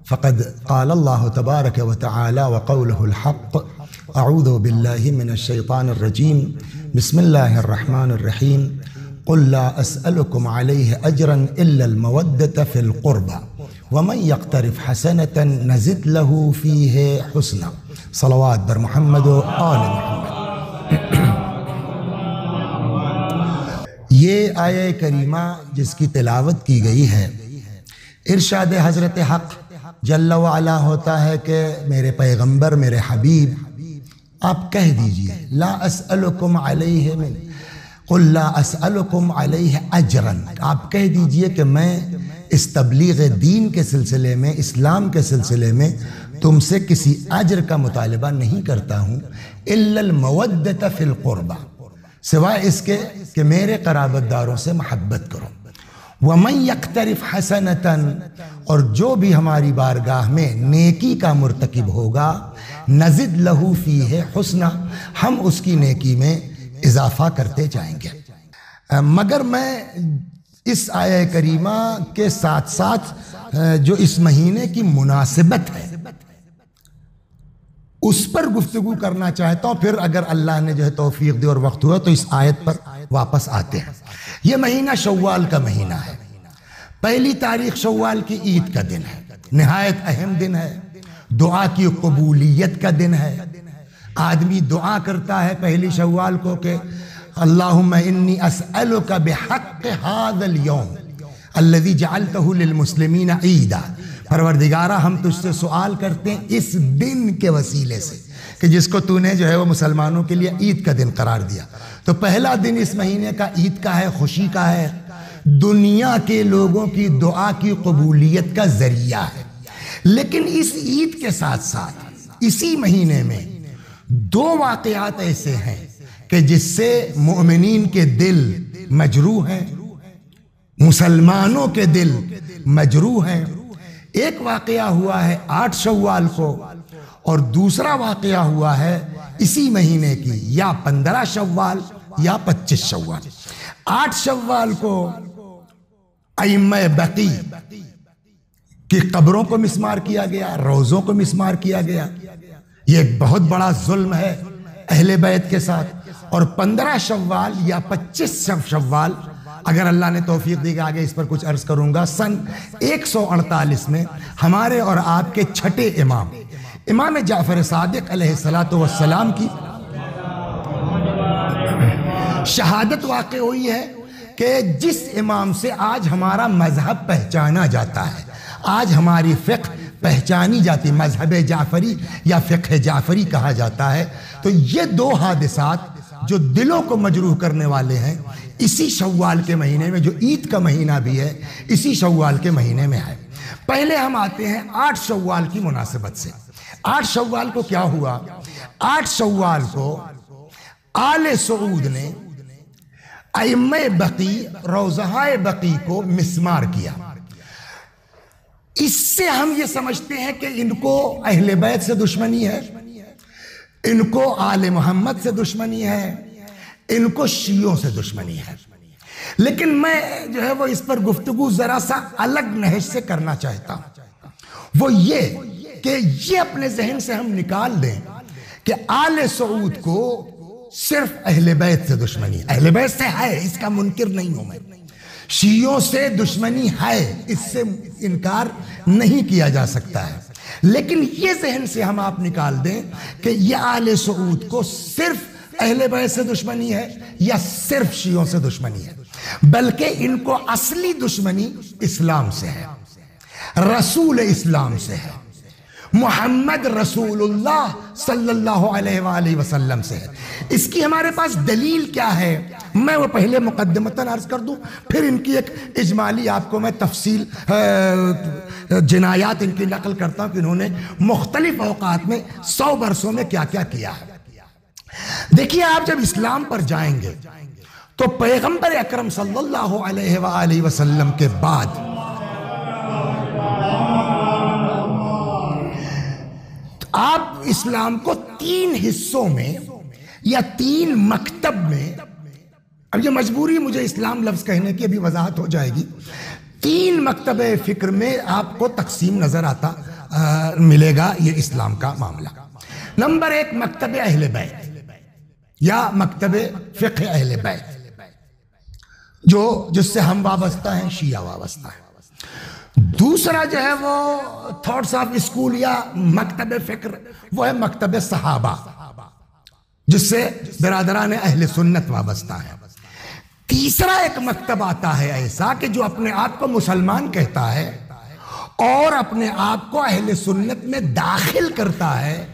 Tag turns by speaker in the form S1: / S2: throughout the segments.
S1: فقد قال اللہ تبارک و تعالی وقولہ الحق اعوذ باللہ من الشیطان الرجیم بسم اللہ الرحمن الرحیم قل لا اسألکم علیہ اجرا الا المودة فی القربى ومن یقترف حسنة نزد له فیہ حسنا۔ صلوات بر محمد و آل محمد۔ یہ آیہ کریمہ جس کی تلاوت کی گئی ہے، ارشاد حضرت حق جل وعلا ہوتا ہے کہ میرے پیغمبر، میرے حبیب، آپ کہہ دیجئے لا اسألکم علیہ من قل لا اسألکم علیہ اجرا، آپ کہہ دیجئے کہ میں اس تبلیغ دین کے سلسلے میں، اسلام کے سلسلے میں تم سے کسی اجر کا مطالبہ نہیں کرتا ہوں، الا المودۃ فی القربى، سوائے اس کے کہ میرے قرابت داروں سے محبت کرو۔ وَمَن يَقْتَرِفْ حَسَنَةً، اور جو بھی ہماری بارگاہ میں نیکی کا مرتکب ہوگا، نزد لہو فیہ حسنا، ہم اس کی نیکی میں اضافہ کرتے جائیں گے۔ مگر میں اس آیہ کریمہ کے ساتھ ساتھ جو اس مہینے کی مناسبت ہے اس پر گفتگو کرنا چاہتا ہوں، پھر اگر اللہ نے جو ہے توفیق دی اور وقت ہوا تو اس آیت پر واپس آتے ہیں۔ یہ مہینہ شوال کا مہینہ ہے، پہلی تاریخ شوال کی عید کا دن ہے، نہایت اہم دن ہے، دعا کی قبولیت کا دن ہے۔ آدمی دعا کرتا ہے پہلی شوال کو کہ اللہم انی اسألک بحق هذا اليوم الذي جعلته للمسلمین عیدا، پروردگارہ ہم تجھ سے سوال کرتے ہیں اس دن کے وسیلے سے کہ جس کو تو نے جو ہے وہ مسلمانوں کے لیے عید کا دن قرار دیا۔ تو پہلا دن اس مہینے کا عید کا ہے، خوشی کا ہے، دنیا کے لوگوں کی دعا کی قبولیت کا ذریعہ ہے۔ لیکن اس عید کے ساتھ ساتھ اسی مہینے میں دو واقعات ایسے ہیں کہ جس سے مومنین کے دل مجروح ہیں، مسلمانوں کے دل مجروح ہیں۔ ایک واقعہ ہوا ہے 8 شوال کو، اور دوسرا واقعہ ہوا ہے اسی مہینے کی یا 15 شوال یا 25 شوال۔ 8 شوال کو ائمہ بقی کی قبروں کو مسمار کیا گیا، روزوں کو مسمار کیا گیا، یہ ایک بہت بڑا ظلم ہے اہل بیت کے ساتھ۔ اور 15 شوال یا 25 شوال، اگر اللہ نے توفیق دی کہ آگے اس پر کچھ عرض کروں گا، سن 148 میں ہمارے اور آپ کے چھٹے امام جعفر صادق علیہ السلام کی شہادت واقع ہوئی ہے کہ جس امام سے آج ہمارا مذہب پہچانا جاتا ہے، آج ہماری فقہ پہچانی جاتی، مذہب جعفری یا فقہ جعفری کہا جاتا ہے۔ تو یہ دو حادثات جو دلوں کو مجروح کرنے والے ہیں اسی شوال کے مہینے میں، جو عید کا مہینہ بھی ہے اسی شوال کے مہینے میں ہے۔ پہلے ہم آتے ہیں 8 شوال کی مناسبت سے۔ 8 شوال کو کیا ہوا؟ 8 شوال کو آل سعود نے ائمہ بقی، روضہ بقی کو مسمار کیا۔ اس سے ہم یہ سمجھتے ہیں کہ ان کو اہل بیت سے دشمنی ہے، ان کو آل محمد سے دشمنی ہے، ان کو شیعوں سے دشمنی ہے۔ لیکن میں جو ہے وہ اس پر گفتگو ذرا سا الگ نہج سے کرنا چاہتا ہوں، وہ یہ کہ یہ اپنے ذہن سے ہم نکال دیں کہ آل سعود کو صرف اہل بیت سے دشمنی ہے۔ اہل بیت سے ہے، اس کا منکر نہیں ہوں میں، شیعوں سے دشمنی ہے، اس سے انکار نہیں کیا جا سکتا ہے، لیکن یہ ذہن سے ہم آپ نکال دیں کہ یہ آل سعود کو صرف اہل بیت سے دشمنی ہے یا صرف شیعوں سے دشمنی ہے، بلکہ ان کو اصلی دشمنی اسلام سے ہے، رسول اسلام سے ہے، محمد رسول اللہ صلی اللہ علیہ وآلہ وسلم سے ہے۔ اس کی ہمارے پاس دلیل کیا ہے؟ میں وہ پہلے مقدمتاً عرض کر دوں، پھر ان کی ایک اجمالی آپ کو میں تفصیل جنایات ان کی نقل کرتا ہوں کہ انہوں نے مختلف اوقات میں 100 برسوں میں کیا کیا کیا ہے۔ دیکھیے، آپ جب اسلام پر جائیں گے تو پیغمبر اکرم صلی اللہ علیہ وآلہ وسلم کے بعد آپ اسلام کو 3 حصوں میں یا 3 مکتب میں، اب یہ مجبوری مجھے اسلام لفظ کہنے کی ابھی وضاحت ہو جائے گی، 3 مکتب فکر میں آپ کو تقسیم نظر آتا ملے گا یہ اسلام کا معاملہ۔ نمبر ایک، مکتب اہل بیت یا مکتب فقہ اہل بیت، جس سے ہم وابستہ ہیں، شیعہ وابستہ ہیں۔ دوسرا جو ہے وہ تھاٹس آف اسکول یا مکتب فکر، وہ ہے مکتب صحابہ، جس سے برادران اہل سنت وابستہ ہیں۔ تیسرا ایک مکتب آتا ہے ایسا کہ جو اپنے آپ کو مسلمان کہتا ہے اور اپنے آپ کو اہل سنت میں داخل کرتا ہے،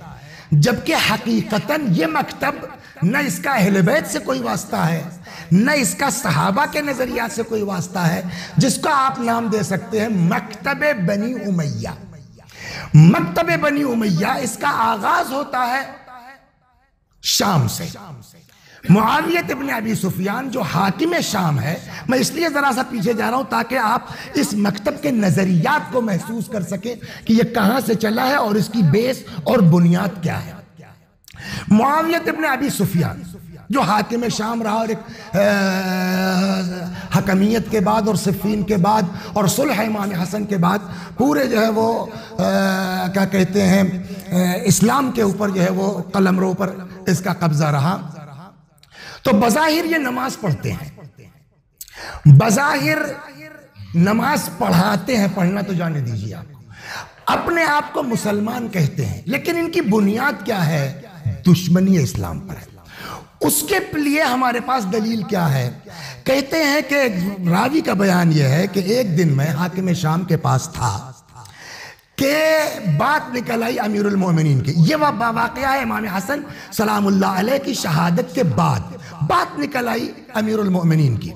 S1: جبکہ حقیقتاً یہ مکتب نہ اس کا اہل بیت سے کوئی واسطہ ہے، نہ اس کا صحابہ کے نظریات سے کوئی واسطہ ہے، جس کا آپ نام دے سکتے ہیں مکتب بنی امیہ۔ مکتب بنی امیہ، اس کا آغاز ہوتا ہے شام سے۔ معاویہ ابن ابی سفیان جو حاکم شام ہے، میں اس لیے ذرا سا پیچھے جا رہا ہوں تاکہ آپ اس مکتب کے نظریات کو محسوس کر سکیں کہ یہ کہاں سے چلا ہے اور اس کی بیس اور بنیاد کیا ہے۔ معاویہ ابن ابی سفیان جو حاکم شام رہا، اور ایک حکمیت کے بعد اور صفین کے بعد اور صلح امام حسن کے بعد پورے جو ہے وہ کیا کہتے ہیں اسلام کے اوپر جو ہے وہ قلمرو پر اس کا قبضہ رہا، تو بظاہر یہ نماز پڑھتے ہیں، بظاہر نماز پڑھاتے ہیں، پڑھنا تو جانے دیجیے آپ کو، اپنے آپ کو مسلمان کہتے ہیں، لیکن ان کی بنیاد کیا ہے؟ دشمنی اسلام پر ہے۔ اس کے لیے ہمارے پاس دلیل کیا ہے؟ کہتے ہیں کہ راوی کا بیان یہ ہے کہ ایک دن میں حاکم شام کے پاس تھا کہ بات نکل آئی امیر المومنین کی۔ یہ واقعہ ہے امام حسن سلام اللہ علیہ کی شہادت کے بعد، بات نکل آئی امیر المومنین کی۔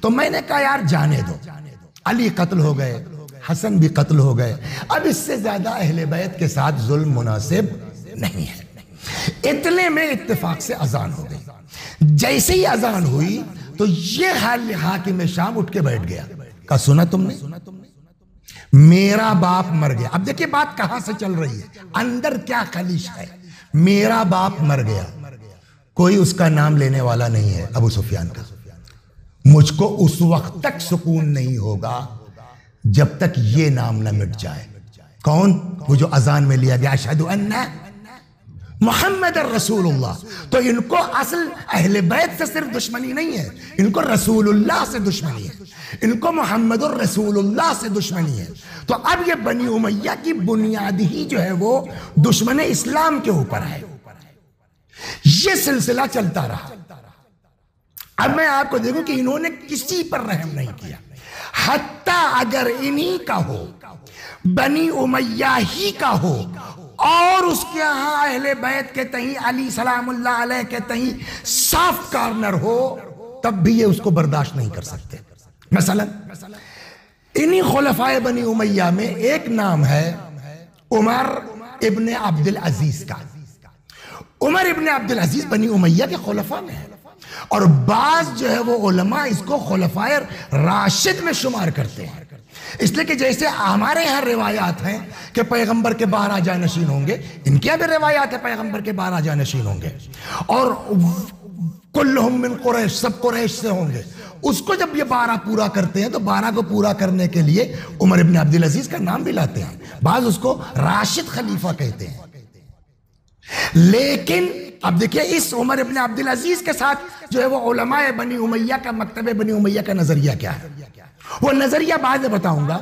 S1: تو میں نے کہا یار جانے دو، علی قتل ہو گئے، حسن بھی قتل ہو گئے، اب اس سے زیادہ اہل بیت کے ساتھ ظلم مناسب نہیں ہے۔ اتنے میں اتفاق سے اذان ہو گئی۔ جیسے ہی اذان ہوئی تو یہ حاکم شام اٹھ کے بیٹھ گیا، کہا سنا تم نے؟ میرا باپ مر گیا۔ اب دیکھیں بات کہاں سے چل رہی ہے، اندر کیا خلیش ہے۔ میرا باپ مر گیا، کوئی اس کا نام لینے والا نہیں ہے ابو سفیان کا۔ مجھ کو اس وقت تک سکون نہیں ہوگا جب تک یہ نام نہ مٹ جائے۔ کون؟ وہ جو اذان میں لیا گیا اشہدو ان محمد الرسول اللہ۔ تو ان کو اصل اہل بیت سے صرف دشمنی نہیں ہے، ان کو رسول اللہ سے دشمنی ہے، ان کو محمد الرسول اللہ سے دشمنی ہے۔ تو اب یہ بنی امیہ کی بنیاد ہی جو ہے وہ دشمن اسلام کے اوپر ہے۔ یہ سلسلہ چلتا رہا۔ اب میں آپ کو دیکھوں کہ انہوں نے کسی پر رحم نہیں کیا، حتیٰ اگر انہی کا ہو، بنی امیہ ہی کا ہو، اور اس کے ہاں اہل بیت کے تئیں علی سلام اللہ علیہ کے تئیں سافٹ کارنر ہو، تب بھی یہ اس کو برداشت نہیں کر سکتے۔ مثلا انہی خلفائے بنی امیہ میں ایک نام ہے عمر ابن عبد العزیز کا۔ عمر ابن عبد العزیز بنی امیہ کے خلفاء میں ہے، اور بعض جو ہے وہ علماء اس کو خلفائے راشد میں شمار کرتے ہیں، اس لیے کہ جیسے ہمارے یہاں روایات ہیں کہ پیغمبر کے 12 جانشین ہوں گے، ان کی بھی روایات ہے پیغمبر کے 12 جانشین ہوں گے، اور کلہم من قریش، سب قریش سے ہوں گے۔ اس کو جب یہ 12 پورا کرتے ہیں تو 12 کو پورا کرنے کے لیے عمر ابن عبد العزیز کا نام بھی لاتے ہیں، بعض اس کو راشد خلیفہ کہتے ہیں۔ لیکن اب دیکھیں اس عمر ابن عبد العزیز کے ساتھ جو ہے وہ علماء بنی امیہ کا، مکتب بنی امیہ کا نظریہ کیا ہے، وہ نظریہ بعد میں بتاؤں گا۔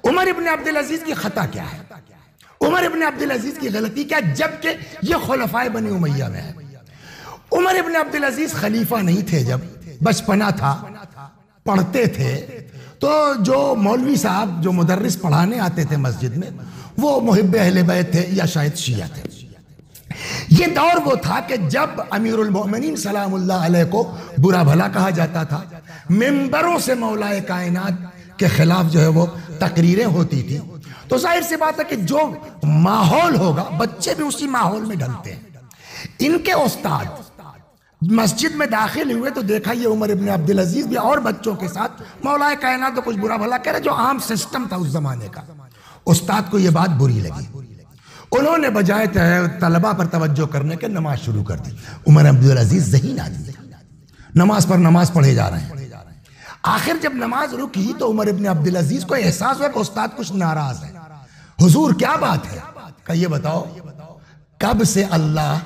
S1: عمر ابن عبد العزیز کی خطا کیا ہے، عمر ابن عبد العزیز کی غلطی کیا، جبکہ یہ خلفائے بنی امیہ میں ہے۔ عمر ابن عبد العزیز خلیفہ نہیں تھے، جب بچپنا تھا، پڑھتے تھے، تو جو مولوی صاحب جو مدرس پڑھانے آتے تھے مسجد میں، وہ محب اہل بیت تھے یا شاید شیعہ تھے۔ یہ دور وہ تھا کہ جب امیر المومنین سلام اللہ علیہ کو برا بھلا کہا جاتا تھا، ممبروں سے مولا کائنات کے خلاف جو ہے وہ تقریریں ہوتی تھی، تو ظاہر سی بات ہے کہ جو ماحول ہوگا بچے بھی اسی ماحول میں ڈھلتے ہیں۔ ان کے استاد مسجد میں داخل ہوئے تو دیکھا یہ عمر ابن عبد العزیز بھی اور بچوں کے ساتھ مولا کائنات تو کچھ برا بھلا کہہ رہے، جو عام سسٹم تھا اس زمانے کا۔ استاد کو یہ بات بری لگی، انہوں نے بجائے طلبہ پر توجہ کرنے کے نماز شروع کر دی۔ عمر عبد العزیز ذہین آدمی، نماز پر نماز پڑھے جا رہے ہیں۔ آخر جب نماز رکی تو عمر ابن عبد العزیز کو احساس ہوا کہ استاد کچھ ناراض ہے۔ حضور کیا بات ہے؟ کہ یہ بتاؤ کب سے اللہ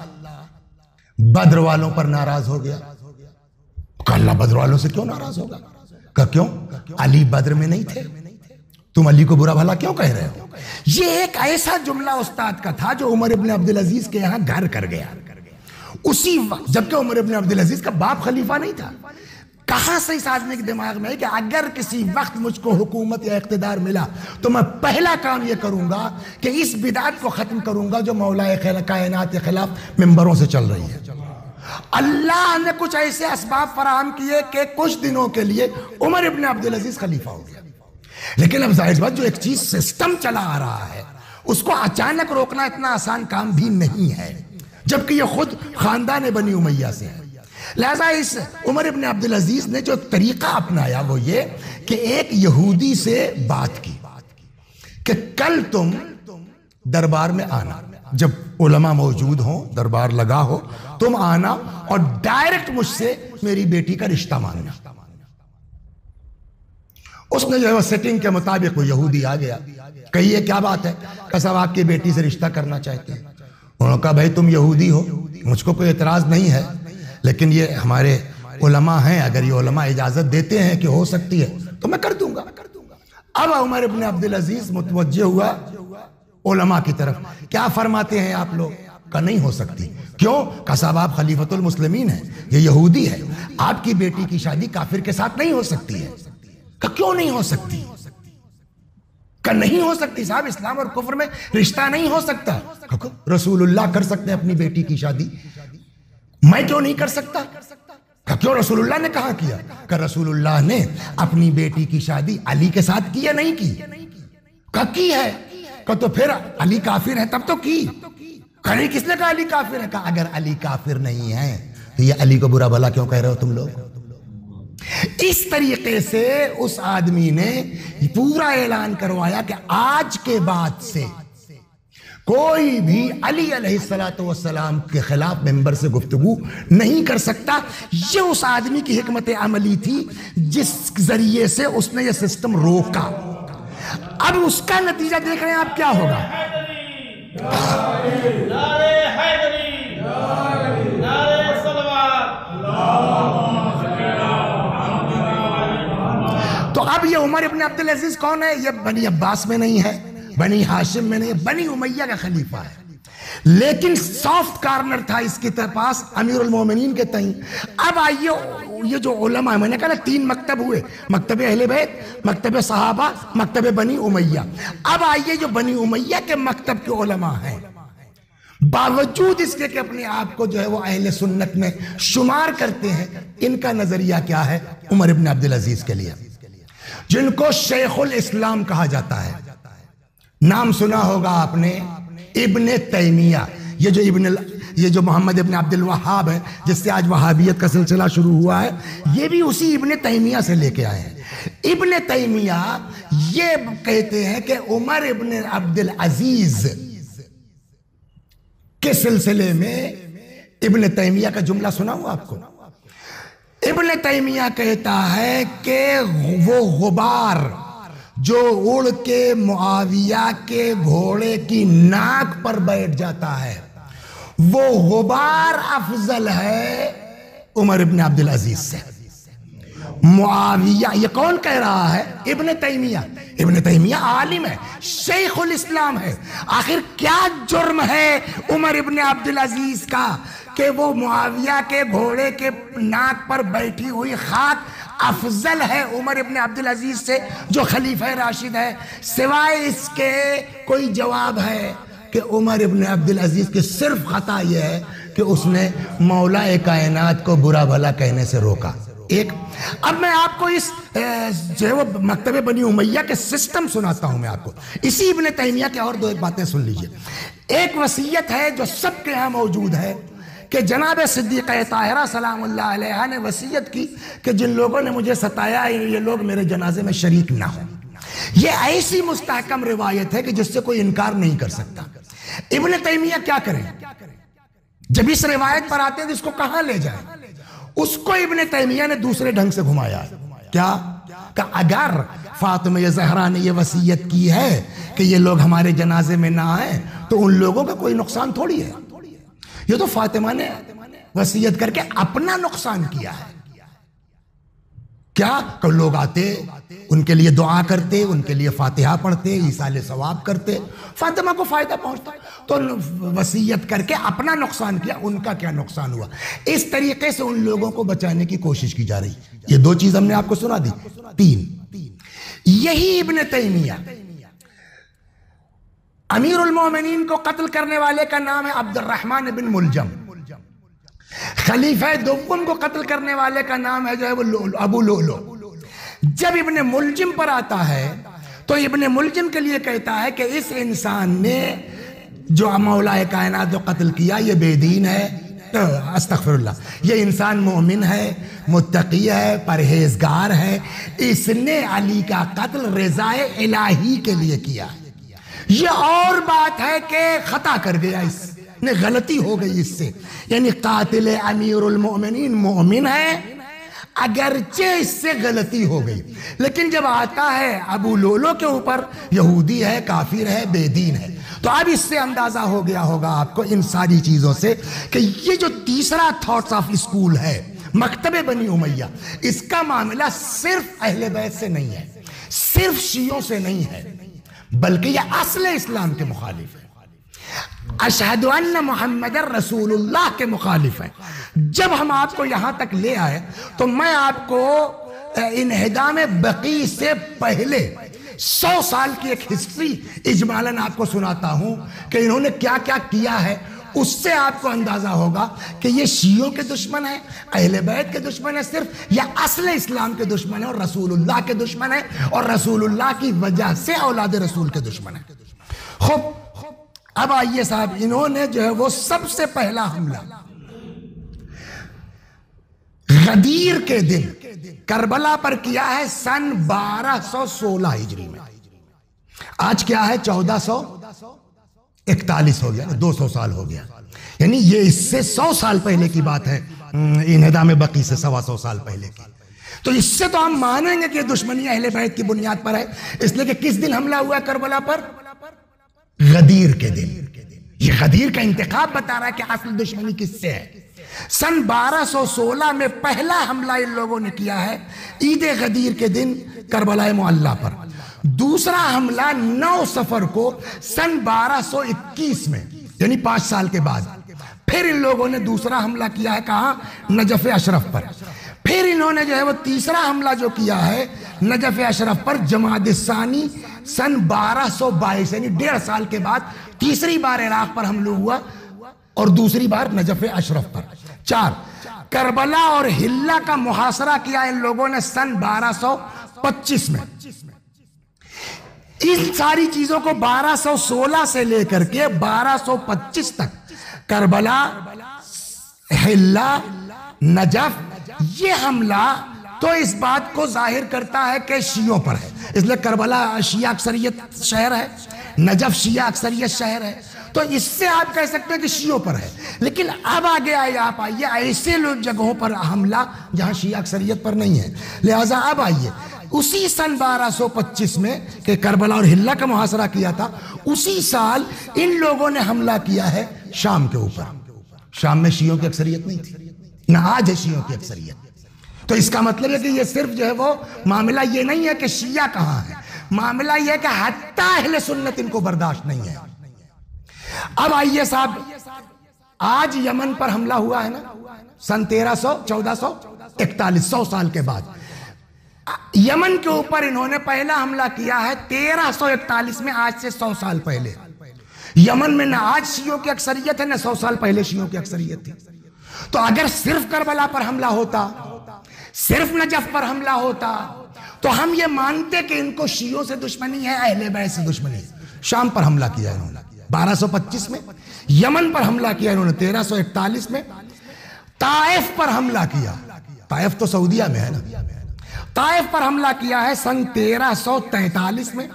S1: بدر والوں پر ناراض ہو گیا؟ کہ اللہ بدر والوں سے کیوں ناراض ہوگا؟ کہ کیوں؟ علی بدر میں نہیں تھے، تم علی کو برا بھلا کیوں کہہ رہے ہو؟ یہ ایک ایسا جملہ استاد کا تھا جو عمر ابن عبدالعزیز کے یہاں گھر کر گیا اسی وقت، جبکہ عمر ابن عبدالعزیز کا باپ خلیفہ نہیں تھا۔ کہاں سے اس آدمی کے دماغ میں ہے کہ اگر کسی وقت مجھ کو حکومت یا اقتدار ملا تو میں پہلا کام یہ کروں گا کہ اس بدعت کو ختم کروں گا جو مولا کائنات کے خلاف ممبروں سے چل رہی ہے۔ اللہ نے کچھ ایسے اسباب فراہم کیے کہ کچھ دنوں کے لیے عمر ابن عبدالعزیز خلیفہ ہو گیا، لیکن اب ظاہر بات جو ایک چیز سسٹم چلا آ رہا ہے اس کو اچانک روکنا اتنا آسان کام بھی نہیں ہے، جبکہ یہ خود خاندان بنی امیہ سے ہے۔ لہذا اس عمر ابن عبدالعزیز نے جو طریقہ اپنایا وہ یہ کہ ایک یہودی سے بات کی کہ کل تم دربار میں آنا، جب علماء موجود ہوں، دربار لگا ہو، تم آنا اور ڈائریکٹ مجھ سے میری بیٹی کا رشتہ مانگنا۔ اس نے جو ہے سیٹنگ کے مطابق وہ یہودی آ گیا، کہیے کیا بات ہے؟ کہ صاحب آپ کی بیٹی سے رشتہ کرنا چاہتے ہیں۔ انہوں نے کہا بھائی تم یہودی ہو، مجھ کو کوئی اعتراض نہیں ہے، لیکن یہ ہمارے علماء ہیں، اگر یہ علماء اجازت دیتے ہیں کہ ہو سکتی ہے تو میں کر دوں گا۔ اب عمر ابن عبدالعزیز متوجہ ہوا علماء کی طرف، کیا فرماتے ہیں آپ لوگ؟ کہ نہیں ہو سکتی۔ کیوں؟ کہ صاحب آپ خلیفۃ المسلمین ہیں، یہ یہودی ہے، آپ کی بیٹی کی شادی کافر کے ساتھ نہیں ہو سکتی ہے۔ کہ کیوں نہیں ہو سکتی؟ کہ نہیں ہو سکتی صاحب، اسلام اور کفر میں رشتہ نہیں ہو سکتا۔ رسول اللہ کر سکتے ہیں اپنی بیٹی کی شادی، میں کیوں نہیں کر سکتا؟ کہ کیوں رسول اللہ نے کہاں کیا؟ کہ رسول اللہ نے اپنی بیٹی کی شادی علی کے ساتھ کی یا نہیں کی؟ کہ کی ہے۔ کہ تو پھر علی کافر ہے تب تو کی۔ کہ نہیں، کس نے کہا علی کافر ہے؟ کہ اگر علی کافر نہیں ہے تو یہ علی کو برا بھلا کیوں کہہ رہے ہو تم لوگ؟ اس طریقے سے اس آدمی نے پورا اعلان کروایا کہ آج کے بعد سے کوئی بھی علی علیہ السلام کے خلاف ممبر سے گفتگو نہیں کر سکتا۔ یہ اس آدمی کی حکمت عملی تھی جس ذریعے سے اس نے یہ سسٹم روکا۔ اب اس کا نتیجہ دیکھ رہے ہیں آپ کیا ہوگا۔
S2: نعرے حیدری، نعرے صلوات۔
S1: تو اب یہ عمر ابن عبدالعزیز کون ہے؟ یہ بنی عباس میں نہیں ہے، بنی ہاشم میں نہیں، بنی امیہ کا خلیفہ ہے، لیکن سافٹ کارنر تھا اس کے پاس امیر المومنین کے تئیں۔ اب آئیے یہ جو علماء، میں نے کہا نا 3 مکتب ہوئے، مکتب اہل بیت، مکتب صحابہ، مکتب بنی امیہ۔ اب آئیے جو بنی امیہ کے مکتب کے علماء ہیں، باوجود اس کے کہ اپنے آپ کو جو ہے وہ اہل سنت میں شمار کرتے ہیں، ان کا نظریہ کیا ہے عمر ابن عبدالعزیز کے لیے، جن کو شیخ الاسلام کہا جاتا ہے؟ نام سنا ہوگا آپ نے ابن تیمیہ، یہ جو محمد ابن عبد الوہاب ہے جس سے آج وہابیت کا سلسلہ شروع ہوا ہے، یہ بھی اسی ابن تیمیہ سے لے کے آئے ہیں۔ ابن تیمیہ یہ کہتے ہیں کہ عمر ابن عبدالعزیز کے سلسلے میں، ابن تیمیہ کا جملہ سنا ہوا آپ کو؟ ابن تیمیہ کہتا ہے کہ وہ غبار جو اڑ کے معاویہ کے گھوڑے کی ناک پر بیٹھ جاتا ہے، وہ غبار افضل ہے عمر ابن عبدالعزیز سے۔ معاویہ، یہ کون کہہ رہا ہے؟ ابن تیمیہ۔ ابن تیمیہ عالم ہے، شیخ الاسلام ہے۔ آخر کیا جرم ہے عمر ابن عبدالعزیز کا کہ وہ معاویہ کے گھوڑے کے ناک پر بیٹھی ہوئی خاک افضل ہے عمر ابن عبدالعزیز سے جو خلیفہ راشد ہے؟ سوائے اس کے کوئی جواب ہے کہ عمر ابن عبدالعزیز کی صرف خطا یہ ہے کہ اس نے مولا کائنات کو برا بھلا کہنے سے روکا۔ ایک اب میں آپ کو اس جو ہے وہ مکتب بنی امیہ کے سسٹم سناتا ہوں میں آپ کو، اسی ابن تیمیہ کے اور 2 باتیں سن لیجئے۔ ایک وصیت ہے جو سب کے ہاں موجود ہے کہ جناب صدیقہ طاہرہ سلام اللہ علیہ نے وصیت کی کہ جن لوگوں نے مجھے ستایا یہ لوگ میرے جنازے میں شریک نہ ہوں۔ یہ ایسی مستحکم روایت ہے کہ جس سے کوئی انکار نہیں کر سکتا۔ ابن تیمیہ کیا کریں؟ جب اس روایت پر آتے ہیں تو اس کو کہاں لے جائیں؟ اس کو ابن تیمیہ نے دوسرے ڈھنگ سے گھمایا۔ کیا؟ کہ اگر فاطمہ زہرا نے یہ وصیت کی ہے کہ یہ لوگ ہمارے جنازے میں نہ آئیں تو ان لوگوں کا کوئی نقصان تھوڑی ہے. یہ تو فاطمہ نے وصیت کر کے اپنا نقصان کیا ہے. کیا کہ لوگ آتے ان کے لیے دعا کرتے, ان کے لیے فاتحہ پڑھتے, ایصال ثواب کرتے, فاطمہ کو فائدہ پہنچتا. تو وصیت کر کے اپنا نقصان کیا, ان کا کیا نقصان ہوا. اس طریقے سے ان لوگوں کو بچانے کی کوشش کی جا رہی. یہ دو چیز ہم نے آپ کو سنا دی. تین, یہی ابن تیمیہ امیر المومنین کو قتل کرنے والے کا نام ہے عبد الرحمن بن ملجم. خلیفہ دوم کو قتل کرنے والے کا نام ہے جو ہے وہ ابو لؤلؤ. جب ابن ملجم پر آتا ہے تو ابن ملجم کے لیے کہتا ہے کہ اس انسان نے جو مولا کائنات کو قتل کیا یہ بے دین ہے, استغفر اللہ, یہ انسان مومن ہے, متقی ہے, پرہیزگار ہے, اس نے علی کا قتل رضائے الہی کے لیے کیا. یہ اور بات ہے کہ خطا کر گیا, اس نے غلطی ہو گئی اس سے. یعنی قاتل امیر المؤمنین مومن ہے اگرچہ اس سے غلطی ہو گئی, لیکن جب آتا ہے ابو لؤلؤ کے اوپر یہودی ہے, کافر ہے, بے دین ہے. تو اب اس سے اندازہ ہو گیا ہوگا آپ کو ان ساری چیزوں سے کہ یہ جو تیسرا تھاٹس آف اسکول ہے مکتب بنی امیہ, اس کا معاملہ صرف اہل بیت سے نہیں ہے, صرف شیعوں سے نہیں ہے, بلکہ یہ اصل اسلام کے مخالف ہے. اشہد ان محمد رسول اللہ کے مخالف ہے. جب ہم آپ کو یہاں تک لے آئے تو میں آپ کو انہدام بقیع سے پہلے 100 سال کی ایک ہسٹری اجمالاً آپ کو سناتا ہوں کہ انہوں نے کیا کیا کیا ہے. اس سے آپ کو اندازہ ہوگا کہ یہ شیعوں کے دشمن ہیں, اہل بیت کے دشمن ہیں صرف, یا اصل اسلام کے دشمن ہیں اور رسول اللہ کے دشمن ہیں, اور رسول اللہ کی وجہ سے اولاد رسول کے دشمن ہیں. خوب, اب آئیے صاحب, انہوں نے جو ہے وہ سب سے پہلا حملہ غدیر کے دن کربلا پر کیا ہے سن 1216 ہجری میں. آج کیا ہے 1441 ہو گیا, 200 سال ہو گیا. یعنی یہ اس سے 100 سال پہلے کی بات ہے, انہدام بقیع سے 125 سال پہلے کی. تو اس سے تو ہم مانیں گے کہ دشمنی اہل بیت کی بنیاد پر ہے, اس لیے کہ کس دن حملہ ہوا کربلا پر؟ غدیر کے دن. یہ غدیر کا انتخاب بتا رہا ہے کہ اصل دشمنی کس سے ہے. سن 1216 میں پہلا حملہ ان لوگوں نے کیا ہے عید غدیر کے دن کربلا معلی پر. دوسرا حملہ 9 صفر کو سن 1221 میں, یعنی 5 سال کے بعد. پھر ان لوگوں نے دوسرا حملہ کیا ہے کہاں؟ نجف اشرف پر. پھر انہوں نے جو ہے وہ تیسرا حملہ جو کیا ہے نجف اشرف پر جمادی الثانی سن 1222, یعنی 1.5 سال کے بعد تیسری بار عراق پر حملہ ہوا, اور دوسری بار نجف اشرف پر. 4, کربلا اور حلہ کا محاصرہ کیا ان لوگوں نے سن 1225 میں. ان ساری چیزوں کو 1216 سے لے کر کے 1225 تک کربلا, حلہ, نجف, یہ حملہ تو اس بات کو ظاہر کرتا ہے کہ شیعوں پر ہے. اس لئے کربلا شیعہ اکثریت شہر ہے, نجف شیعہ اکثریت شہر ہے, تو اس سے آپ کہہ سکتے ہیں کہ شیعوں پر ہے. لیکن اب آگے آئیے, آپ آئیے ایسے لوگ جگہوں پر حملہ جہاں شیعہ اکثریت پر نہیں ہے. لہٰذا اب آئیے اسی سن 1225 میں کہ کربلا اور حلہ کا محاصرہ کیا تھا, اسی سال ان لوگوں نے حملہ کیا ہے شام کے اوپر. شام میں شیعوں کی اکثریت نہیں تھی, نہ آج ہے شیعوں کی اکثریت. تو اس کا مطلب ہے کہ یہ صرف جو ہے وہ معاملہ یہ نہیں ہے کہ شیعہ کہاں ہے, معاملہ یہ ہے کہ حتی اہل سنت ان کو برداشت نہیں ہے. اب آئیے صاحب, آج یمن پر حملہ ہوا ہے نا سن 1441, 100 سال کے بعد. یمن کے اوپر انہوں نے پہلا حملہ کیا ہے 1341 میں, آج سے 100 سال پہلے. یمن میں نہ آج شیعوں کی اکثریت ہے نہ 100 سال پہلے شیعوں کی اکثریت تھی. تو اگر صرف کربلا پر حملہ ہوتا, صرف نجف پر حملہ ہوتا, تو ہم یہ مانتے کہ ان کو شیعوں سے دشمنی ہے, اہل بیت سے دشمنی ہے. شام پر حملہ کیا انہوں نے 1225 میں, یمن پر حملہ کیا انہوں نے 1341 میں, طائف پر حملہ کیا, طائف تو سعودیہ میں ہے نا, طائف پر حملہ کیا ہے سن 1343 میں.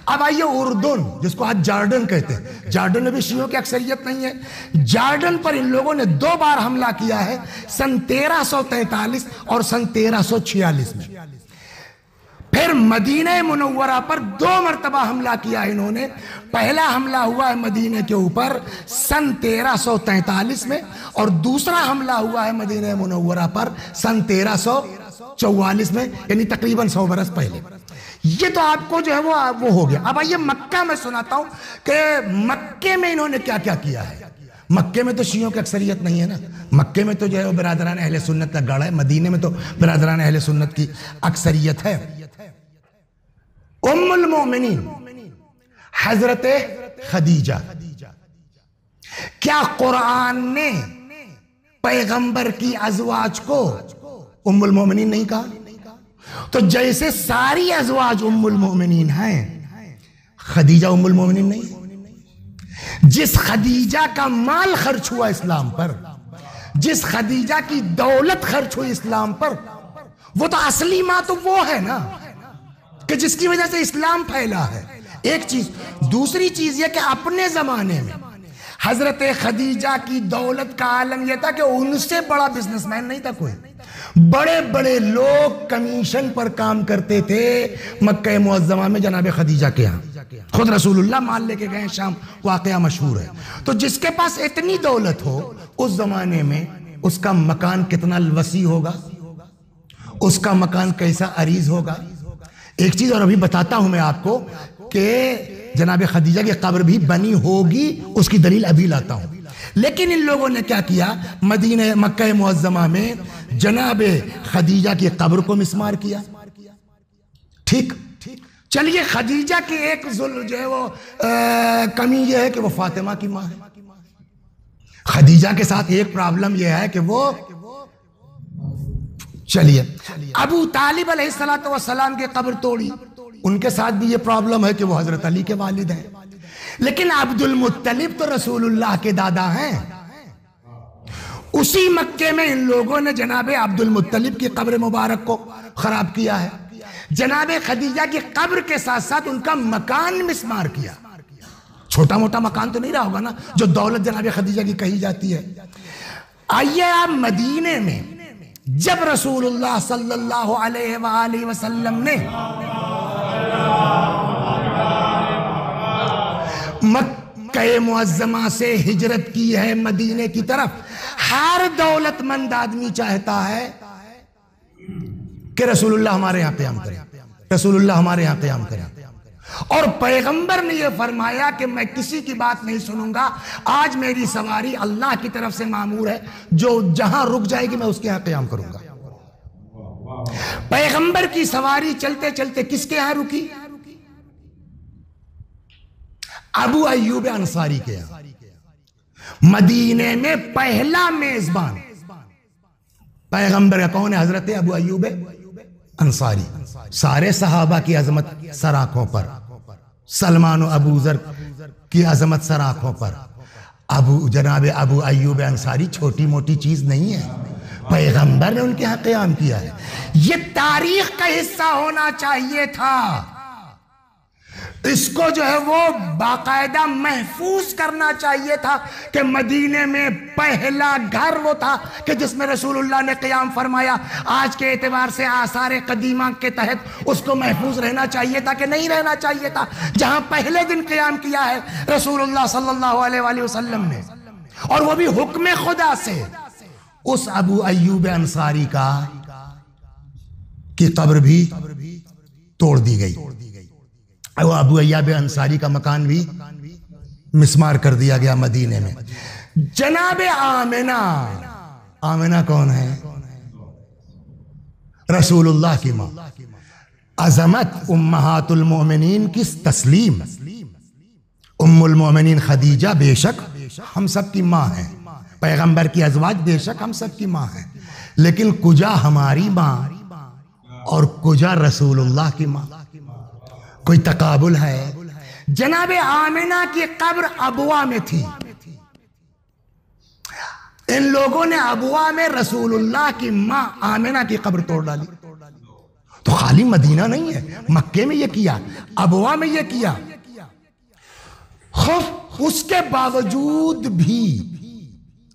S1: اب آئیے اردن, جس کو آج جارڈن کہتے ہیں, جارڈن میں بھی شیعوں کی اکثریت نہیں ہے. جارڈن پر ان لوگوں نے 2 بار حملہ کیا ہے سن 1343 اور سن 1346 میں. پھر مدینہ منورہ پر 2 مرتبہ حملہ کیا انہوں نے. پہلا حملہ ہوا ہے مدینہ کے اوپر سن 1343 میں، اور دوسرا حملہ ہوا ہے مدینہ منورہ پر سن 1344 میں، یعنی تقریباً 100 برس پہلے. یہ تو آپ کو جو ہے وہ ہو گیا. اب آئیے مکہ میں سناتا ہوں کہ مکے میں انہوں نے کیا کیا کیا ہے. مکے میں تو شیعوں کی اکثریت نہیں ہے نا، مکے میں تو جو ہے وہ برادران اہل سنت کا گڑھ ہے، مدینے میں تو برادران اہل سنت کی اکثریت ہے. ام المومنین حضرت خدیجہ، کیا قرآن نے پیغمبر کی ازواج کو ام المومنین نہیں کہا؟ تو جیسے ساری ازواج ام المومنین ہیں، خدیجہ ام المومنین نہیں ہے. جس خدیجہ کا مال خرچ ہوا اسلام پر، جس خدیجہ کی دولت خرچ ہوئی اسلام پر، وہ تو اصلی ماں تو وہ ہے نا کہ جس کی وجہ سے اسلام پھیلا ہے. ایک چیز. دوسری چیز یہ کہ اپنے زمانے میں حضرت خدیجہ کی دولت کا عالم یہ تھا کہ ان سے بڑا بزنس مین نہیں تھا کوئی. بڑے بڑے لوگ کمیشن پر کام کرتے تھے مکہ معظمہ میں جناب خدیجہ کے ہاں. خود رسول اللہ مال لے کے گئے شام، واقعہ مشہور ہے. تو جس کے پاس اتنی دولت ہو اس زمانے میں، اس کا مکان کتنا وسیع ہوگا، اس کا مکان کیسا عریض ہوگا. ایک چیز اور ابھی بتاتا ہوں میں آپ کو کہ جناب خدیجہ کی قبر بھی بنی ہوگی، اس کی دلیل ابھی لاتا ہوں. لیکن ان لوگوں نے کیا کیا، مدینہ مکہ معظمہ میں جناب خدیجہ کی قبر کو مسمار کیا. ٹھیک. چلیے خدیجہ کی ایک جو ہے وہ کمی یہ ہے کہ وہ فاطمہ کی ماں ہے. خدیجہ کے ساتھ ایک پرابلم یہ ہے کہ وہ چلیے ابو طالب علیہ السلام کی قبر توڑی، ان کے ساتھ بھی یہ پرابلم ہے کہ وہ حضرت علی کے والد ہیں. لیکن عبد المطلب تو رسول اللہ کے دادا ہیں. اسی مکے میں ان لوگوں نے جناب عبد المطلب کی قبر مبارک کو خراب کیا ہے. جناب خدیجہ کی قبر کے ساتھ ساتھ ان کا مکان مسمار کیا. چھوٹا موٹا مکان تو نہیں رہا ہوگا نا جو دولت جناب خدیجہ کی کہی جاتی ہے. آئیے آپ مدینے میں جب رسول اللہ صلی اللہ علیہ وآلہ وسلم نے مکہ معظمہ سے ہجرت کی ہے مدینے کی طرف، ہر دولت مند آدمی چاہتا ہے کہ رسول اللہ ہمارے یہاں قیام کرے، رسول اللہ ہمارے یہاں قیام کرے. اور پیغمبر نے یہ فرمایا کہ میں کسی کی بات نہیں سنوں گا، آج میری سواری اللہ کی طرف سے مامور ہے، جو جہاں رک جائے گی میں اس کے یہاں قیام کروں گا. پیغمبر کی سواری چلتے چلتے کس کے یہاں رکی؟ ابو ایوب انصاری کے یہاں. مدینے میں پہلا میزبان پیغمبر کا کون ہے؟ حضرت ابو ایوب انصاری. سارے صحابہ کی عظمت سر آنکھوں پر، سلمان و ابو ذر کی عظمت سر آنکھوں پر، جناب ابو ایوب انصاری چھوٹی موٹی چیز نہیں ہے. پیغمبر نے ان کے ہاں قیام کیا ہے. یہ تاریخ کا حصہ ہونا چاہیے تھا. اس کو جو ہے وہ باقاعدہ محفوظ کرنا چاہیے تھا کہ مدینے میں پہلا گھر وہ تھا کہ جس میں رسول اللہ نے قیام فرمایا. آج کے اعتبار سے آثار قدیمہ کے تحت اس کو محفوظ رہنا چاہیے تھا کہ نہیں رہنا چاہیے تھا؟ جہاں پہلے دن قیام کیا ہے رسول اللہ صلی اللہ علیہ وآلہ وسلم نے، اور وہ بھی حکم خدا سے. اس ابو ایوب انصاری کی قبر بھی توڑ دی گئی. وہ ابو ایوب انصاری کا مکان بھی مسمار کر دیا گیا مدینے میں. جناب آمنہ، آمنہ کون ہے؟ رسول اللہ کی ماں. عظمت امہات المومنین کی تسلیم. ام المومنین خدیجہ بے شک ہم سب کی ماں ہیں، پیغمبر کی ازواج بے شک ہم سب کی ماں ہیں، لیکن کجا ہماری ماں اور کجا رسول اللہ کی ماں؟ کوئی تقابل ہے؟ جناب آمنہ کی قبر ابوا میں تھی. ان لوگوں نے ابوا میں رسول اللہ کی ماں آمنہ کی قبر توڑ ڈالی. تو خالی مدینہ نہیں ہے، مکے میں یہ کیا، ابوا میں یہ کیا. خوف اس کے باوجود بھی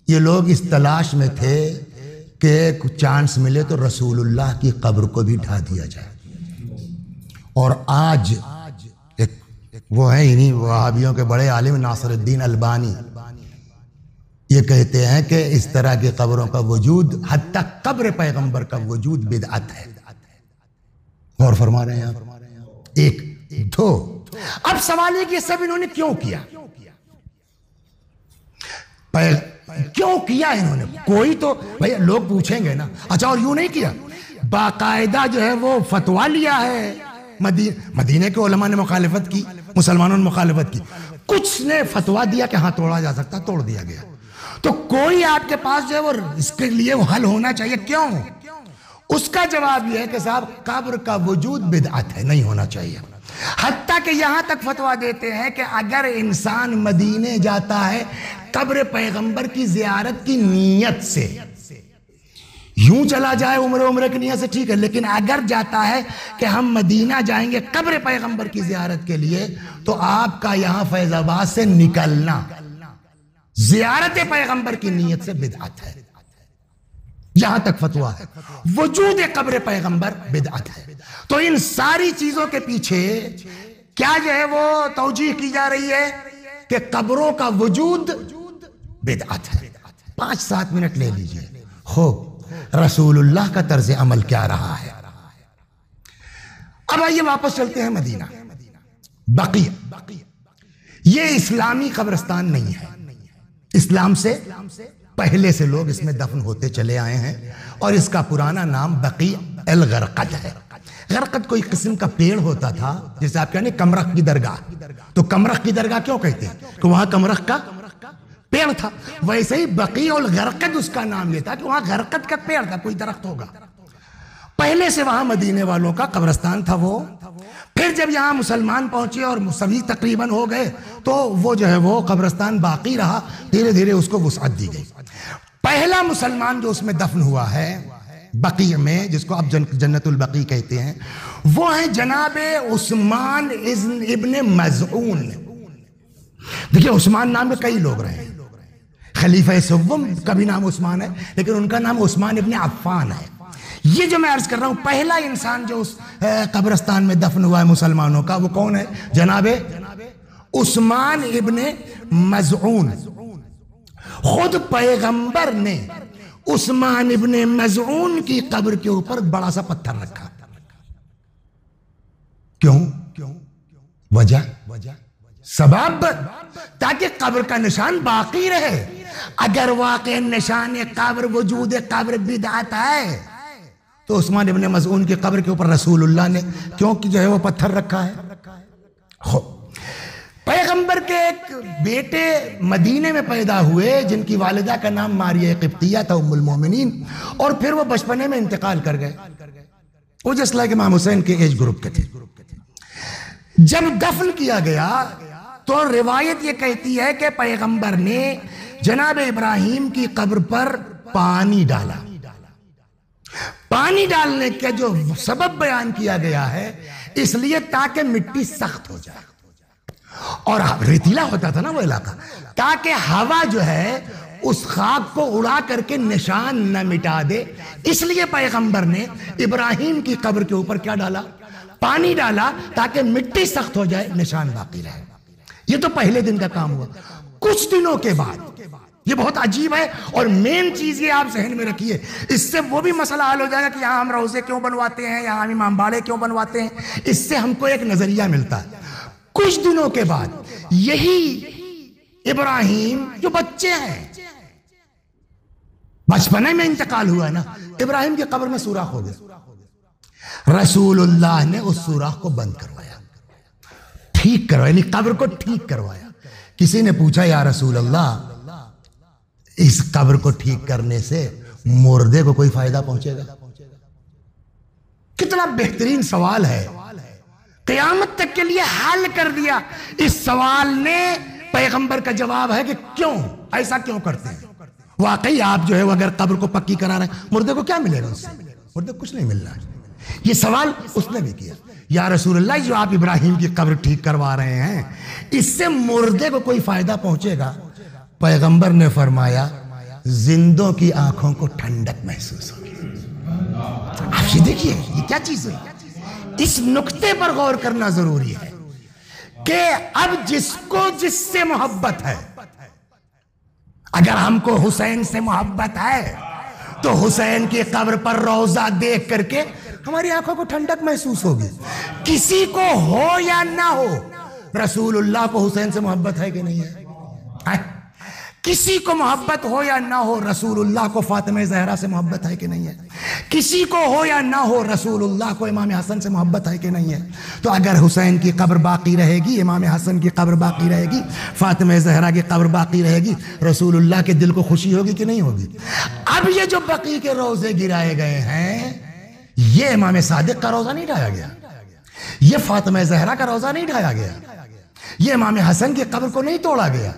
S1: یہ لوگ اس تلاش میں تھے کہ چانس ملے تو رسول اللہ کی قبر کو بھی ڈھا دیا جائے. اور آج ایک وہ ہیں انہی وہابیوں کے بڑے عالم ناصر الدین البانی یہ کہتے ہیں کہ اس طرح کی قبروں کا وجود حتیٰ قبر پیغمبر کا وجود بدعت ہے. غور فرما رہے ہیں آپ؟ ایک دو. اب سوال ہے کہ یہ سب انہوں نے کیوں کیا؟ کیوں کیا انہوں نے؟ کوئی تو بھئی لوگ پوچھیں گے نا. اچھا اور یوں نہیں کیا؟ باقاعدہ جو ہے وہ فتویٰ لیا ہے. مدینے کے علماء نے مخالفت کی, مسلمانوں نے مخالفت کی, کچھ نے فتویٰ دیا کہ ہاں توڑا جا سکتا, توڑ دیا گیا. تو کوئی آپ کے پاس جو ہے وہ اس کے لیے وہ حل ہونا چاہیے. کیوں؟ اس کا جواب یہ ہے کہ صاحب قبر کا وجود بدعت ہے, نہیں ہونا چاہیے. حتیٰ کہ یہاں تک فتویٰ دیتے ہیں کہ اگر انسان مدینے جاتا ہے قبر پیغمبر کی زیارت کی نیت سے, یوں چلا جائے عمرے کی نیت سے ٹھیک ہے, لیکن اگر جاتا ہے کہ ہم مدینہ جائیں گے قبر پیغمبر کی زیارت کے لیے, تو آپ کا یہاں فیض آباد سے نکلنا زیارت پیغمبر کی نیت سے بدعت ہے. یہاں تک فتویٰ ہے. وجود قبر پیغمبر بدعت ہے. تو ان ساری چیزوں کے پیچھے کیا جو ہے وہ توجیہ کی جا رہی ہے کہ قبروں کا وجود بدعت ہے. 5-7 منٹ لے لیجئے. رسول اللہ کا طرز عمل کیا رہا ہے. اب آئیے واپس چلتے ہیں مدینہ. بقیع یہ اسلامی قبرستان نہیں ہے. اسلام سے پہلے سے لوگ اس میں دفن ہوتے چلے آئے ہیں, اور اس کا پرانا نام بقیع الغرقد ہے. غرقد کوئی قسم کا پیڑ ہوتا تھا, جیسے آپ کہنے کمرخ کی درگاہ. تو کمرخ کی درگاہ کیوں کہتے ہیں؟ کہ وہاں کمرخ کا پیڑ تھا. ویسے ہی بقیع الغرقد اس کا نام یہ تھا کہ وہاں غرقد کا پیڑ تھا, کوئی درخت ہوگا. پہلے سے وہاں مدینے والوں کا قبرستان تھا وہ. پھر جب یہاں مسلمان پہنچے اور سبھی تقریباً ہو گئے تو وہ جو ہے وہ قبرستان باقی رہا. دھیرے دھیرے اس کو وسعت دی گئی. پہلا مسلمان جو اس میں دفن ہوا ہے بقیع میں, جس کو اب جنت البقیع کہتے ہیں, وہ ہیں جناب عثمان ابن مظعون. دیکھیں عثمان نام میں کئی لوگ رہے ہیں. خلیفہ سوم کا بھی نام عثمان ہے, لیکن ان کا نام عثمان ابن عفان ہے. یہ جو میں عرض کر رہا ہوں پہلا انسان جو اس قبرستان میں دفن ہوا ہے مسلمانوں کا, وہ کون ہے؟ جناب عثمان ابن مظعون. خود پیغمبر نے عثمان ابن مظعون کی قبر کے اوپر بڑا سا پتھر رکھا. کیوں؟ وجہ سبب تاکہ قبر کا نشان باقی رہے. اگر واقع نشان قبر وجود قبر بدعت ہے تو عثمان ابن مظعون کی قبر کے اوپر رسول اللہ نے کیوں جو ہے وہ پتھر رکھا ہے؟ پیغمبر کے ایک بیٹے مدینے میں پیدا ہوئے جن کی والدہ کا نام ماریہ قبطیہ تھا, ام المومنین, اور پھر وہ بچپنے میں انتقال کر گئے. وہ جس لائق امام حسین کے ایج گروپ کے تھے. جب دفن کیا گیا تو روایت یہ کہتی ہے کہ پیغمبر نے جناب ابراہیم کی قبر پر پانی ڈالا. پانی ڈالنے کا جو سبب بیان کیا گیا ہے اس لیے تاکہ مٹی سخت ہو جائے, اور ریتیلا ہوتا تھا نا وہ علاقہ, تاکہ ہوا جو ہے اس خاک کو اڑا کر کے نشان نہ مٹا دے. اس لیے پیغمبر نے ابراہیم کی قبر کے اوپر کیا ڈالا؟ پانی ڈالا, تاکہ مٹی سخت ہو جائے, نشان باقی رہے. یہ تو پہلے دن کا کام ہوا. کچھ دنوں کے بعد, یہ بہت عجیب ہے, اور مین چیز یہ آپ ذہن میں رکھیے, اس سے وہ بھی مسئلہ حل ہو جائے گا کہ یہاں ہم روزے کیوں بنواتے ہیں, یہاں ہم امام باڑے کیوں بنواتے ہیں. اس سے ہم کو ایک نظریہ ملتا ہے. کچھ دنوں کے بعد یہی ابراہیم جو بچے ہیں, بچپنے میں انتقال ہوا ہے نا, ابراہیم کی قبر میں سوراخ ہو گیا. رسول اللہ نے اس سوراخ کو بند کروایا, ٹھیک کروایا, یعنی قبر کو ٹھیک کروایا. کسی نے پوچھا یا رسول اللہ اس قبر کو ٹھیک کرنے سے مردے کو کوئی فائدہ پہنچے گا؟ کتنا بہترین سوال ہے, قیامت تک کے لیے حل کر دیا. اس سوال نے پیغمبر کا جواب ہے کہ کیوں ایسا کیوں کرتے ہیں. واقعی آپ جو ہے وہ اگر قبر کو پکی کرا رہے ہیں, مردے کو کیا ملے گا اس سے؟ مردے کو کچھ نہیں ملنا. یہ سوال اس نے بھی کیا, یا رسول اللہ جو آپ ابراہیم کی قبر ٹھیک کروا رہے ہیں اس سے مردے کو کوئی فائدہ پہنچے گا؟ پیغمبر نے فرمایا زندوں کی آنکھوں کو ٹھنڈک محسوس ہوگی. آپ یہ دیکھیے یہ کیا چیز ہے. اس نقطے پر غور کرنا ضروری ہے کہ اب جس کو جس سے محبت ہے، اگر ہم کو حسین سے محبت ہے تو حسین کی قبر پر روضہ دیکھ کر کے ہماری آنکھوں کو ٹھنڈک محسوس ہوگی، کسی کو ہو یا نہ ہو۔ رسول اللہ کو حسین سے محبت ہے کہ نہیں ہے؟ کسی کو محبت ہو یا نہ ہو، رسول اللہ کو فاطمہ زہرا سے محبت ہے کہ نہیں ہے؟ کسی کو ہو یا نہ ہو، رسول اللہ کو امام حسن سے محبت ہے کہ نہیں ہے؟ تو اگر حسین کی قبر باقی رہے گی، امام حسن کی قبر باقی رہے گی، فاطمہ زہرا کی قبر باقی رہے گی، رسول اللہ کے دل کو خوشی ہوگی کہ نہیں ہوگی؟ اب یہ جو بقیع کے روزے گرائے گئے ہیں، یہ امام صادق کا روزہ نہیں ڈھایا گیا، یہ فاطمہ زہرا کا روزہ نہیں ڈھایا گیا، یہ امام حسن کی قبر کو نہیں توڑا گیا،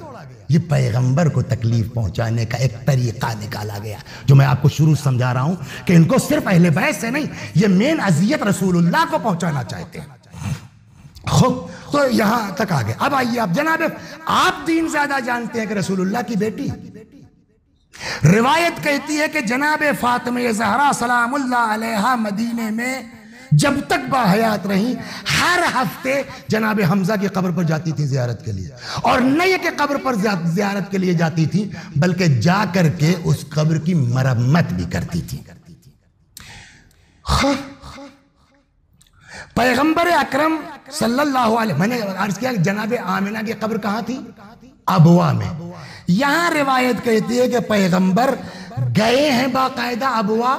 S1: یہ پیغمبر کو تکلیف پہنچانے کا ایک طریقہ نکالا گیا، جو میں آپ کو شروع سمجھا رہا ہوں کہ ان کو صرف اہل بیت سے نہیں، یہ مین اذیت رسول اللہ کو پہنچانا چاہتے ہیں۔ خوب، تو یہاں تک آگے۔ اب آئیے آپ جناب، آپ دین زیادہ جانتے ہیں کہ رسول اللہ کی بیٹی، روایت کہتی ہے کہ جناب فاطمہ زہرا سلام اللہ علیہا مدینے میں جب تک باحیات رہیں ہر ہفتے جناب حمزہ کی قبر پر جاتی تھی زیارت کے لیے، اور نہ یہ کہ قبر پر زیارت کے لیے جاتی تھی بلکہ جا کر کے اس قبر کی مرمت بھی کرتی تھی۔ پیغمبر اکرم صلی اللہ علیہ، میں نے عرض کیا کہ جناب آمنہ کی قبر کہاں تھی؟ ابوا میں۔ یہاں روایت کہتی ہے کہ پیغمبر گئے ہیں باقاعدہ ابوا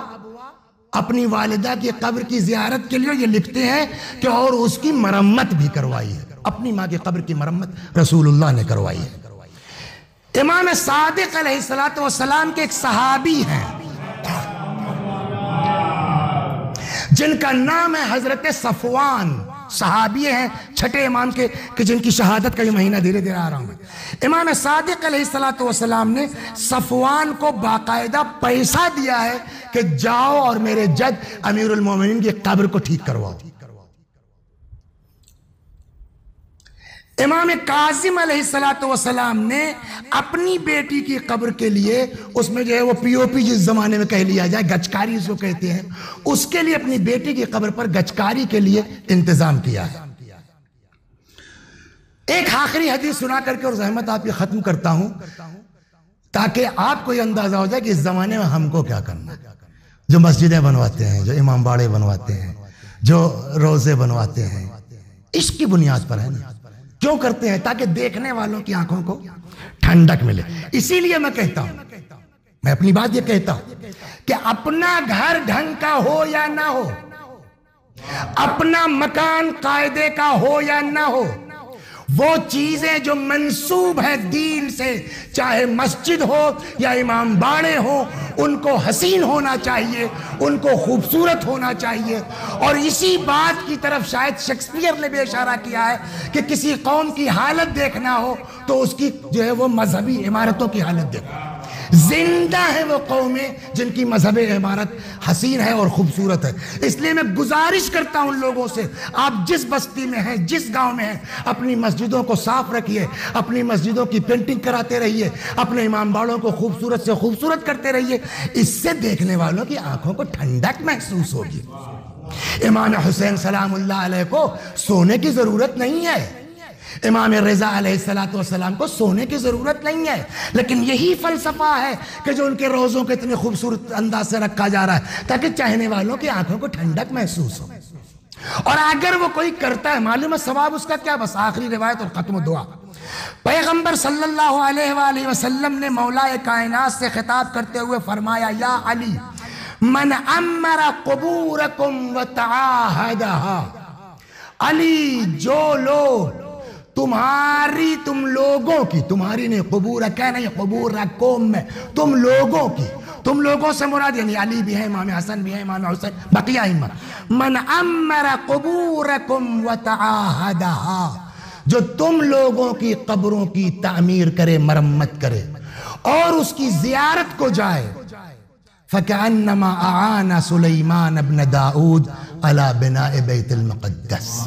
S1: اپنی والدہ کی قبر کی زیارت کے لیے، یہ لکھتے ہیں کہ اور اس کی مرمت بھی کروائی ہے، اپنی ماں کی قبر کی مرمت رسول اللہ نے کروائی ہے۔ امام صادق علیہ السلام کے ایک صحابی ہیں جن کا نام ہے حضرت صفوان، صحابی ہیں چھٹے امام کے، کہ جن کی شہادت کا یہ مہینہ دھیرے دھیرے آ رہا ہوں۔ امام صادق علیہ السلام نے صفوان کو باقاعدہ پیسہ دیا ہے کہ جاؤ اور میرے جد امیر المومنین کی قبر کو ٹھیک کرواؤ۔ امام کاظم علیہ السلام نے اپنی بیٹی کی قبر کے لیے، اس میں جو ہے وہ پی او پی جس زمانے میں کہہ لیا جائے، گچکاری جو کہتے ہیں، اس کے لیے اپنی بیٹی کی قبر پر گچکاری کے لیے انتظام کیا ہے۔ ایک آخری حدیث سنا کر کے اور زحمت آپ کی ختم کرتا ہوں تاکہ آپ کو یہ اندازہ ہو جائے کہ اس زمانے میں ہم کو کیا کرنا ہے۔ جو مسجدیں بنواتے ہیں، جو امام باڑے بنواتے ہیں، جو روزے بنواتے ہیں، عشق کی بنیاد پر ہے نا، کیوں کرتے ہیں؟ تاکہ دیکھنے والوں کی آنکھوں کو ٹھنڈک ملے۔ اسی لیے میں کہتا ہوں، میں اپنی بات یہ کہتا ہوں کہ اپنا گھر ڈھنگ کا ہو یا نہ ہو، اپنا مکان قاعدے کا ہو یا نہ ہو، وہ چیزیں جو منسوب ہے دین سے، چاہے مسجد ہو یا امام باڑے ہو، ان کو حسین ہونا چاہیے، ان کو خوبصورت ہونا چاہیے۔ اور اسی بات کی طرف شاید شیکسپیئر نے بھی اشارہ کیا ہے کہ کسی قوم کی حالت دیکھنا ہو تو اس کی جو ہے وہ مذہبی عمارتوں کی حالت دیکھو۔ زندہ ہیں وہ قومیں جن کی مذہب عمارت حسین ہے اور خوبصورت ہے۔ اس لیے میں گزارش کرتا ہوں لوگوں سے، آپ جس بستی میں ہیں، جس گاؤں میں ہیں، اپنی مسجدوں کو صاف رکھیے، اپنی مسجدوں کی پینٹنگ کراتے رہیے، اپنے امام باڑوں کو خوبصورت سے خوبصورت کرتے رہیے، اس سے دیکھنے والوں کی آنکھوں کو ٹھنڈک محسوس ہوگی۔ امام حسین سلام اللہ علیہ کو سونے کی ضرورت نہیں ہے، امام رضا علیہ السلام کو سونے کی ضرورت نہیں ہے، لیکن یہی فلسفہ ہے کہ جو ان کے روزوں کے اتنے خوبصورت انداز سے رکھا جا رہا ہے تاکہ چاہنے والوں کی آنکھوں کو ٹھنڈک محسوس ہو۔ اور اگر وہ کوئی کرتا ہے، معلوم ہے ثواب اس کا کیا؟ بس آخری روایت اور ختم دعا۔ پیغمبر صلی اللہ علیہ وآلہ وسلم نے مولا کائنات سے خطاب کرتے ہوئے فرمایا، یا علی من عمر قبورکم وتعاہدہا، علی جو لوگ تم لوگوں کی، تمہاری نہیں، قبور کہنا نہیں، قبور قوم میں تم لوگوں کی، تم لوگوں سے مراد یعنی علی بھی ہے، امام حسن بھی ہے، امام حسین، بقیہ ائمہ، من عمر قبورکم وتعاہدہا، جو تم لوگوں کی قبروں کی تعمیر کرے، مرمت کرے اور اس کی زیارت کو جائے، فَكَأَنَّمَا أَعَانَ سُلَيْمَانَ ابْنَ دَاؤد عَلَى بِنَاءِ بَيْتِ الْمُقَدَّس،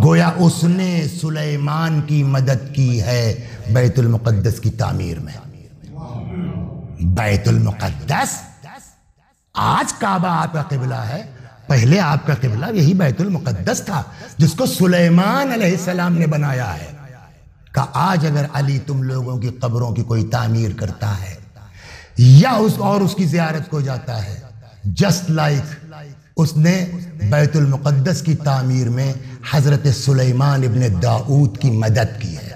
S1: گویا اس نے سلیمان کی مدد کی ہے بیت المقدس کی تعمیر میں۔ بیت المقدس آج کعبہ آپ کا قبلہ ہے، پہلے آپ کا قبلہ یہی بیت المقدس تھا جس کو سلیمان علیہ السلام نے بنایا ہے. کہ آج اگر علی تم لوگوں کی قبروں کی کوئی تعمیر کرتا ہے یا اس کی زیارت کو جاتا ہے, جسٹ لائک اس نے بیت المقدس کی تعمیر میں حضرت سلیمان ابن داؤد کی مدد کی ہے.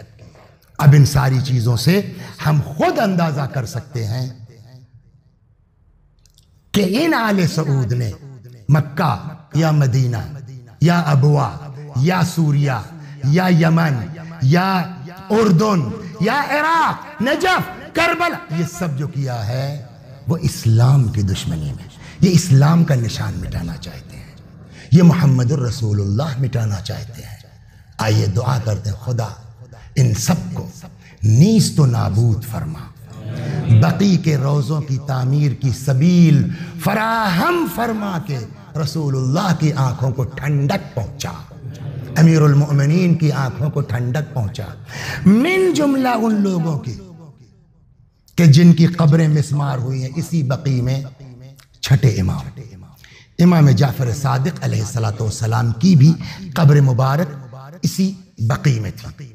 S1: اب ان ساری چیزوں سے ہم خود اندازہ کر سکتے ہیں کہ ان آل سعود نے مکہ یا مدینہ یا ابوا یا سوریہ یا یمن یا اردن یا عراق, نجف, کربلا, یہ سب جو کیا ہے وہ اسلام کی دشمنی میں, یہ اسلام کا نشان مٹانا چاہتے ہیں, یہ محمد الرسول اللہ مٹانا چاہتے ہیں. آئیے دعا کرتے ہیں, خدا ان سب کو نیست و نابود فرما, بقی کے روضوں کی تعمیر کی سبیل فراہم فرما کے رسول اللہ کی آنکھوں کو ٹھنڈک پہنچا, امیر المؤمنین کی آنکھوں کو ٹھنڈک پہنچا. من جملہ ان لوگوں کی کہ جن کی قبریں مسمار ہوئی ہیں اسی بقی میں چھٹے امام جعفر صادق علیہ السلام کی بھی قبر مبارک اسی بقی میں تھی.